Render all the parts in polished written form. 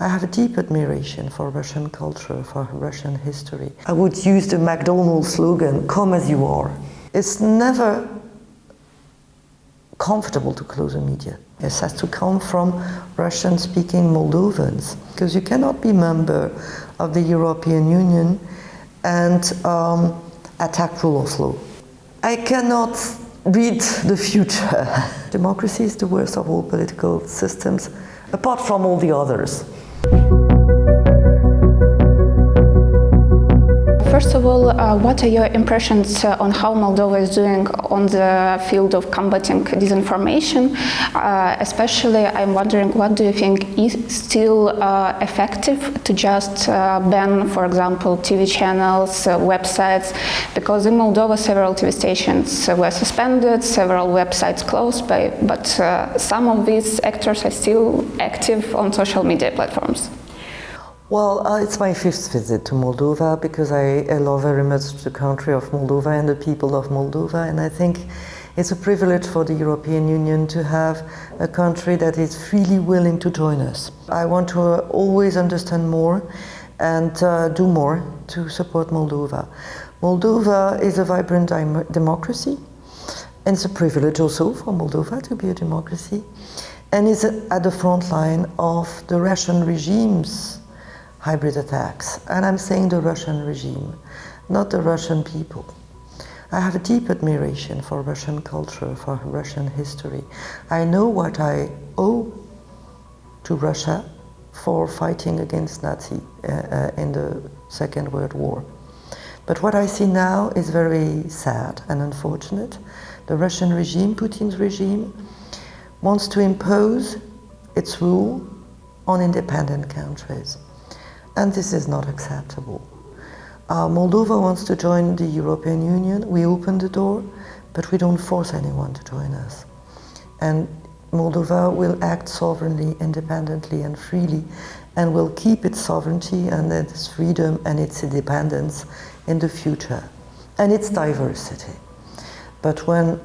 I have a deep admiration for Russian culture, for Russian history. I would use the McDonald's slogan, "Come as you are." It's never comfortable to close the media. It has to come from Russian-speaking Moldovans, because you cannot be member of the European Union and attack rule of law. I cannot read the future. Democracy is the worst of all political systems, apart from all the others. First of all, what are your impressions on how Moldova is doing on the field of combating disinformation? Especially, I'm wondering, what do you think is still effective to just ban, for example, TV channels, websites? Because in Moldova, several TV stations were suspended, several websites closed, but some of these actors are still active on social media platforms. Well, it's my fifth visit to Moldova because I love very much the country of Moldova and the people of Moldova, and I think it's a privilege for the European Union to have a country that is freely willing to join us. I want to always understand more and do more to support Moldova. Moldova is a vibrant democracy, and it's a privilege also for Moldova to be a democracy, and is at the front line of the Russian regime's hybrid attacks. And I'm saying the Russian regime, not the Russian people. I have a deep admiration for Russian culture, for Russian history. I know what I owe to Russia for fighting against Nazi in the Second World War. But what I see now is very sad and unfortunate. The Russian regime, Putin's regime, wants to impose its rule on independent countries. And this is not acceptable. Moldova wants to join the European Union. We open the door, but we don't force anyone to join us. And Moldova will act sovereignly, independently and freely, and will keep its sovereignty and its freedom and its independence in the future, and its diversity. But when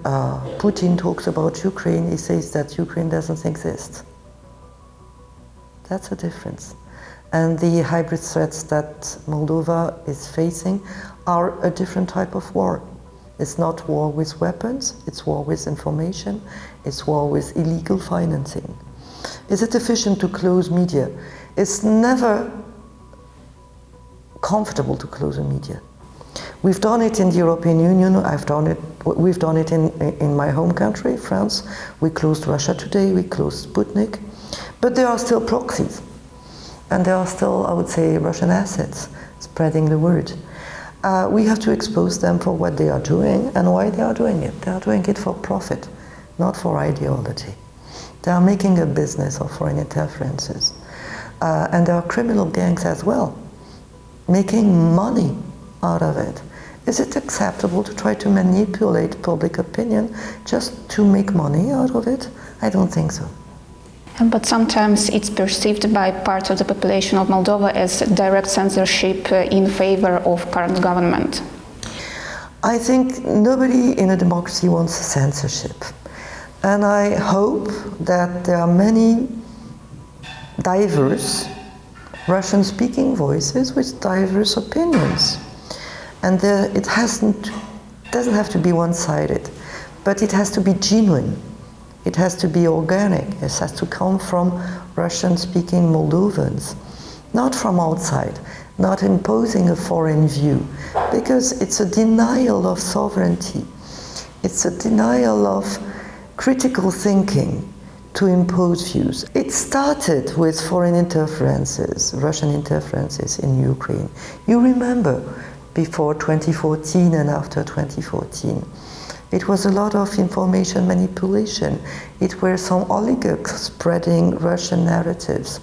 Putin talks about Ukraine, he says that Ukraine doesn't exist. That's a difference. And the hybrid threats that Moldova is facing are a different type of war. It's not war with weapons, it's war with information, it's war with illegal financing. Is it efficient to close media? It's never comfortable to close a media. We've done it in the European Union, we've done it in my home country, France. We closed Russia today, we closed Sputnik, but there are still proxies. And there are still, I would say, Russian assets spreading the word. We have to expose them for what they are doing and why they are doing it. They are doing it for profit, not for ideology. They are making a business of foreign interferences. And there are criminal gangs as well, making money out of it. Is it acceptable to try to manipulate public opinion just to make money out of it? I don't think so. But sometimes it's perceived by part of the population of Moldova as direct censorship in favor of current government. I think nobody in a democracy wants censorship. And I hope that there are many diverse Russian-speaking voices with diverse opinions. And it doesn't have to be one-sided, but it has to be genuine. It has to be organic. It has to come from Russian-speaking Moldovans, not from outside, not imposing a foreign view, because it's a denial of sovereignty. It's a denial of critical thinking to impose views. It started with foreign interferences, Russian interferences in Ukraine. You remember, before 2014 and after 2014. It was a lot of information manipulation. It were some oligarchs spreading Russian narratives.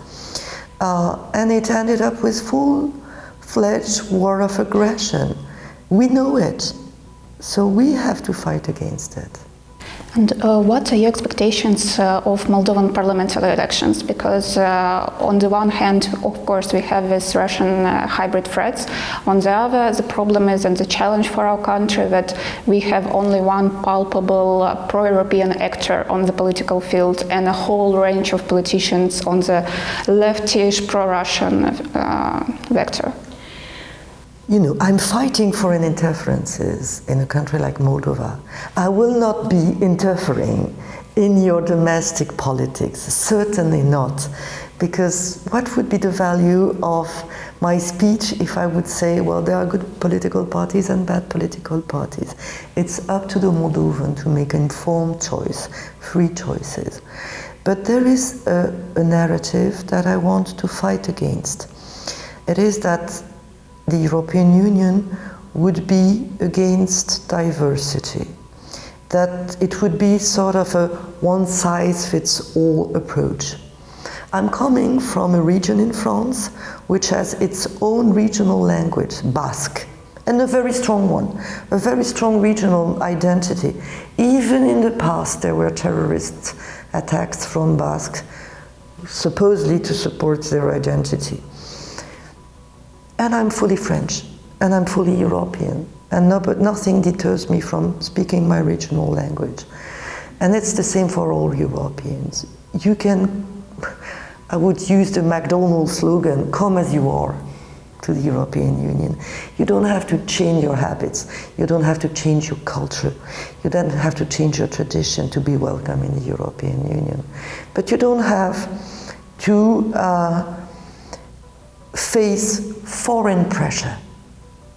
And it ended up with full-fledged war of aggression. We know it, so we have to fight against it. And what are your expectations of Moldovan parliamentary elections? Because on the one hand, of course, we have this Russian hybrid threats. On the other, the problem is, and the challenge for our country, that we have only one palpable pro-European actor on the political field and a whole range of politicians on the leftish pro-Russian vector. You know, I'm fighting foreign interferences in a country like Moldova. I will not be interfering in your domestic politics, certainly not, because what would be the value of my speech if I would say, well, there are good political parties and bad political parties. It's up to the Moldovan to make an informed choice, free choices. But there is a narrative that I want to fight against. It is that the European Union would be against diversity, that it would be sort of a one-size-fits-all approach. I'm coming from a region in France which has its own regional language, Basque, and a very strong one, a very strong regional identity. Even in the past there were terrorist attacks from Basque, supposedly to support their identity. And I'm fully French, and I'm fully European, and but nothing deters me from speaking my regional language. And it's the same for all Europeans. You can, I would use the McDonald's slogan, come as you are, to the European Union. You don't have to change your habits, you don't have to change your culture, you don't have to change your tradition to be welcome in the European Union. But you don't have to face foreign pressure,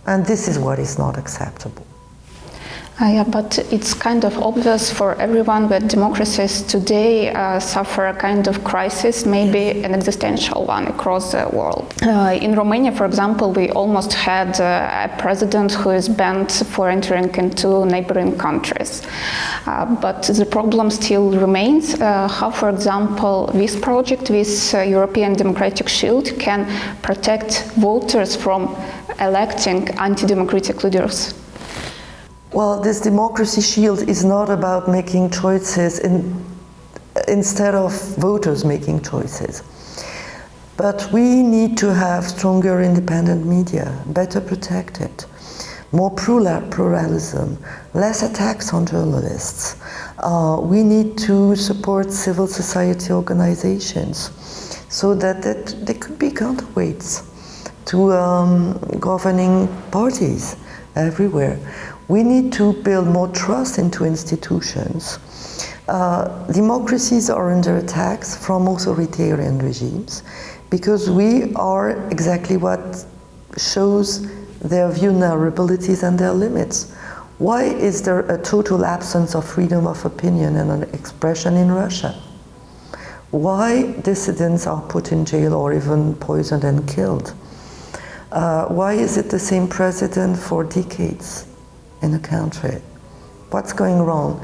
and this is what is not acceptable. Yeah, but it's kind of obvious for everyone that democracies today suffer a kind of crisis, maybe an existential one across the world. In Romania, for example, we almost had a president who is banned for entering into neighboring countries. But the problem still remains. How, for example, this project, this European Democratic Shield, can protect voters from electing anti-democratic leaders? Well, this democracy shield is not about making choices instead of voters making choices. But we need to have stronger independent media, better protected, more pluralism, less attacks on journalists. We need to support civil society organizations so that they could be counterweights to governing parties everywhere. We need to build more trust into institutions. Democracies are under attacks from authoritarian regimes because we are exactly what shows their vulnerabilities and their limits. Why is there a total absence of freedom of opinion and an expression in Russia? Why dissidents are put in jail or even poisoned and killed? Why is it the same president for decades in a country? What's going wrong?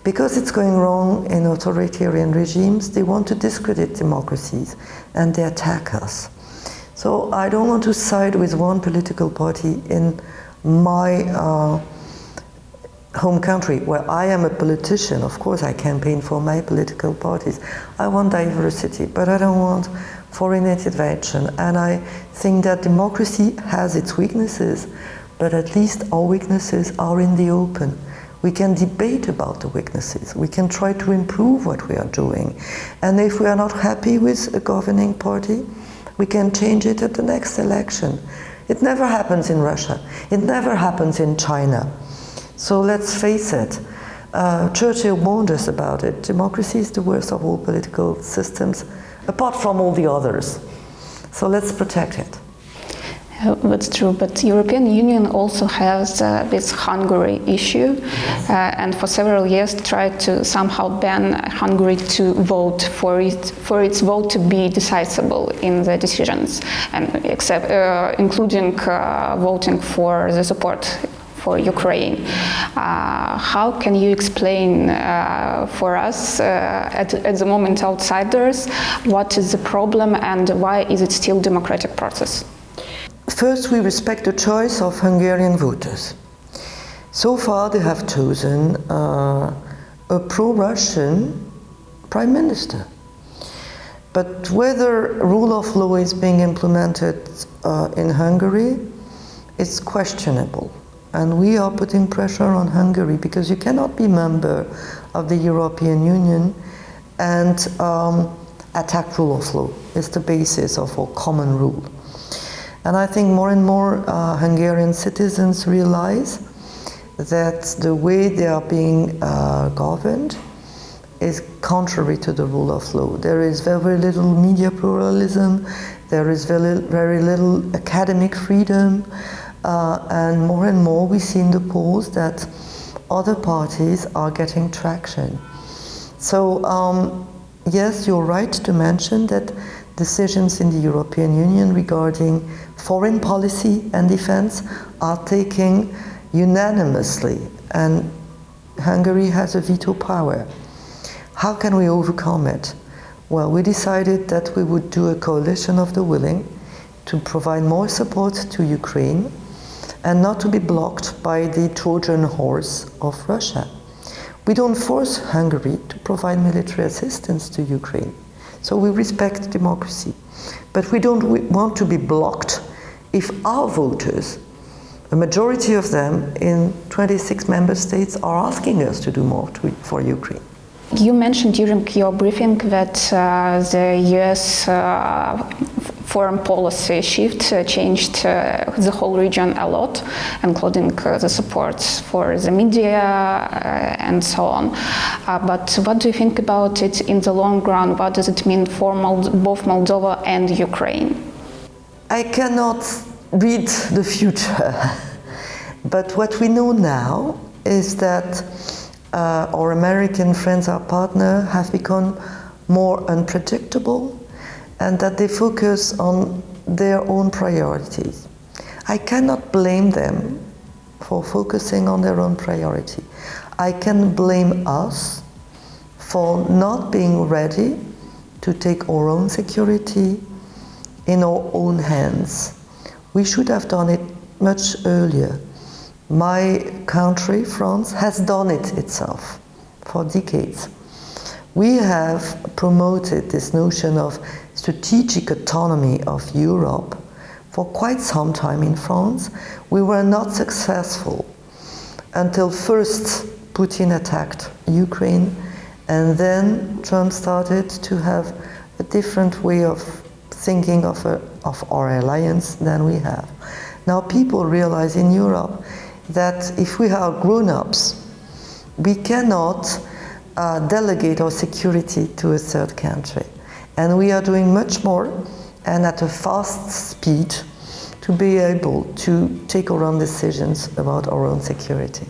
Because it's going wrong in authoritarian regimes, they want to discredit democracies and they attack us. So I don't want to side with one political party in my home country, where I am a politician. Of course I campaign for my political parties. I want diversity, but I don't want foreign intervention. And I think that democracy has its weaknesses, but at least our weaknesses are in the open. We can debate about the weaknesses. We can try to improve what we are doing. And if we are not happy with a governing party, we can change it at the next election. It never happens in Russia. It never happens in China. So let's face it. Churchill warned us about it. Democracy is the worst of all political systems, apart from all the others. So let's protect it. That's true, but the European Union also has this Hungary issue, and for several years tried to somehow ban Hungary to vote for its vote to be decisible in the decisions, and including voting for the support for Ukraine. How can you explain for us, at the moment outsiders, what is the problem and why is it still a democratic process? First, we respect the choice of Hungarian voters. So far, they have chosen a a pro-Russian prime minister. But whether rule of law is being implemented in Hungary, it's questionable. And we are putting pressure on Hungary because you cannot be member of the European Union and attack rule of law. It's the basis of our common rule. And I think more and more Hungarian citizens realize that the way they are being governed is contrary to the rule of law. There is very little media pluralism, there is very little academic freedom, and more we see in the polls that other parties are getting traction. So yes, you're right to mention that decisions in the European Union regarding foreign policy and defense are taken unanimously, and Hungary has a veto power. How can we overcome it? Well, we decided that we would do a coalition of the willing to provide more support to Ukraine and not to be blocked by the Trojan horse of Russia. We don't force Hungary to provide military assistance to Ukraine, so we respect democracy. But we don't want to be blocked if our voters, a majority of them in 26 member states, are asking us to do more for Ukraine. You mentioned during your briefing that the US foreign policy shift changed the whole region a lot, including the support for the media and so on. But what do you think about it in the long run? What does it mean for both Moldova and Ukraine? I cannot read the future, but what we know now is that our American friends, our partner, have become more unpredictable and that they focus on their own priorities. I cannot blame them for focusing on their own priority. I can blame us for not being ready to take our own security in our own hands. We should have done it much earlier. My country, France, has done it itself for decades. We have promoted this notion of strategic autonomy of Europe for quite some time in France. We were not successful until first Putin attacked Ukraine, and then Trump started to have a different way of thinking of our alliance than we have. Now people realize in Europe that if we are grown-ups, we cannot delegate our security to a third country. And we are doing much more and at a fast speed to be able to take our own decisions about our own security.